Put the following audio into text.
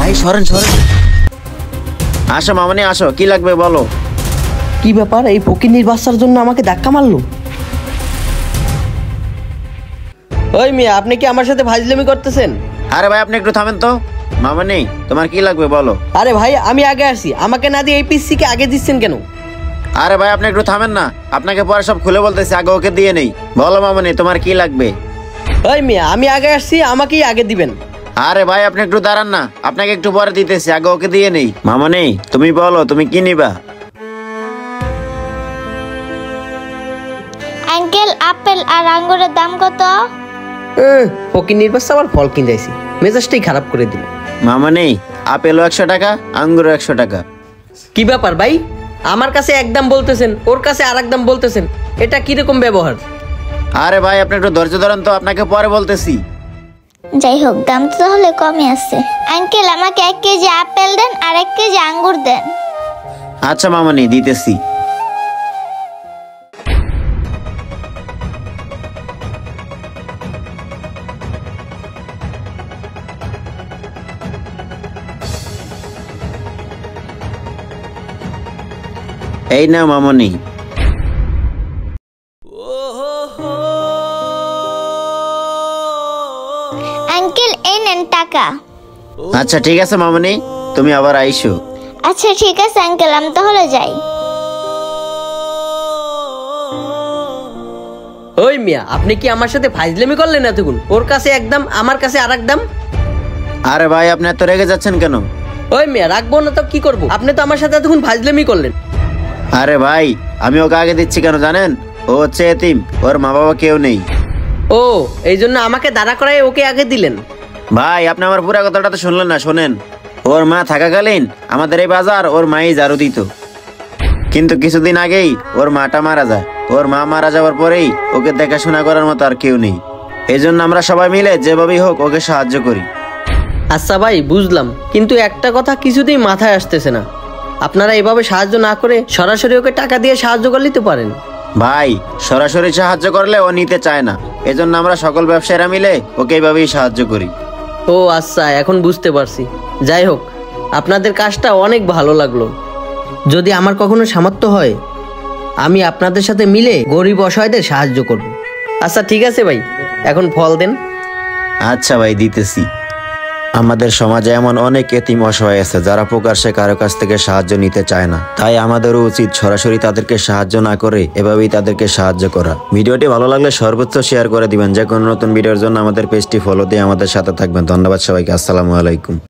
ভাই সরেন সরেন। আসো মামনি আসো, কি লাগবে বলো। কি ব্যাপার, এই ফকিন্নির বাচ্চার জন্য আমাকে ধাক্কা মারলো? ওই মিয়া, আপনি কি আমার সাথে ফাজলামি করতেছেন? আরে ভাই আপনি একটু থামেন তো। মামনি তোমার কি লাগবে বলো। আরে ভাই আমি আগে আসি, আমাকে না দিয়ে এই পিসি কে আগে দিচ্ছেন কেন? আরে ভাই আপনি একটু থামেন না, আপনাকে পরে সব খুলে বলতেছি, আগে ওকে দিয়ে নেই। বলো মামনি তোমার কি লাগবে। ওই মিয়া, আমি আগে আসছি, আমাকেই আগে দিবেন। আরে ভাই আপনি একটু দাঁড়ান না, আপনাকে একটু পরে দিতেছি, আগে ওকে দিয়ে নেই। মামনি তুমি বলো তুমি কি নিবা। আঙ্কেল, আপেল আর আঙ্গুরের দাম কত? ফকিন্নির বাচ্চা আবার ফল কিনতেছি, মেজাজটাই খারাপ করে দিল। মামনি আপেলও 100 টাকা, আঙ্গুরও 100 টাকা। কি ব্যাপার ভাই, আমার কাছে একদম বলতেছেন, ওর কাছে আর একদম বলতেছেন, এটা কিরকম ব্যবহার? আরে ভাই আপনি একটু ধৈর্য ধরেন তো, আপনাকে পরে বলতেছি। যাই হোক, দাম তো তাহলে কমই আছে। আঙ্কেল, আমাকে 1 কেজি আপেল দেন আর 1 কেজি আঙ্গুর দেন। আচ্ছা মামনি দিতেছি। এই না মামনি। আঙ্কেল, এই নেন টাকা। আচ্ছা ঠিক আছে মামনি, তুমি আবার আইসো। আচ্ছা ঠিক আছে আঙ্কেল, আমি তাহলে যাই। ওই মিয়া, আপনি কি আমার সাথে ফাজলামি করলেন এতক্ষণ? ওর কাছে একদম, আমার কাছে আর একদম। আরে ভাই আপনি এত রেগে যাচ্ছেন কেন? ওই মিয়া, রাখবো না তো কি করবো? আপনি তো আমার সাথে এতক্ষণ ফাজলামি করলেন। আরে ভাই আমি ওকে আগে দিচ্ছি কেন জানেন? ও হচ্ছে এতিম, ওর মা বাবা কেউ নেই। ও, এই জন্য আমাকে দাঁড়া করায় ওকে আগে দিলেন? ভাই আপনি আমার পুরো কথাটা তো শুনলেন না, শোনেন। ওর মা থাকাকালীন আমাদের এই বাজার ওর মাই ঝাড়ু দিত, কিন্তু কিছুদিন আগেই ওর মাটা মারা যায়। ওর মা মারা যাওয়ার পরেই ওকে দেখাশোনা করার মতো আর কেউ নেই। এই জন্য আমরা সবাই মিলে যেভাবেই হোক ওকে সাহায্য করি। আচ্ছা ভাই বুঝলাম, কিন্তু একটা কথা কিছুতেই মাথায় আসতেছে না, আপনারা এভাবে সাহায্য না করে সরাসরি ওকে টাকা দিয়ে সাহায্য করলেই তো পারেন। ভাই সরাসরি সাহায্য করলে ও নিতে চায় না, এজন্য আমরা সকল ব্যবসায়ীরা মিলে ওকে এইভাবেই সাহায্য করি। ও আচ্ছা, এখন বুঝতে পারছি। যাই হোক, আপনাদের কাজটা অনেক ভালো লাগলো। যদি আমার কখনো সামর্থ্য হয়, আমি আপনাদের সাথে মিলে গরিব অসহায়দের সাহায্য করব। আচ্ছা ঠিক আছে ভাই, এখন ফল দেন। আচ্ছা ভাই দিতেছি। আমাদের সমাজে এমন অনেক এতিম অসহায় আছে যারা প্রকাশ্যে কারো কাছ থেকে সাহায্য নিতে চায় না, তাই আমাদেরও উচিত সরাসরি তাদেরকে সাহায্য না করে এভাবেই তাদেরকে সাহায্য করা। ভিডিওটি ভালো লাগলে সর্বোচ্চ শেয়ার করে দিবেন। যে কোনো নতুন ভিডিওর জন্য আমাদের পেজটি ফলো দিয়ে আমাদের সাথে থাকবেন। ধন্যবাদ সবাইকে। আসসালামু আলাইকুম।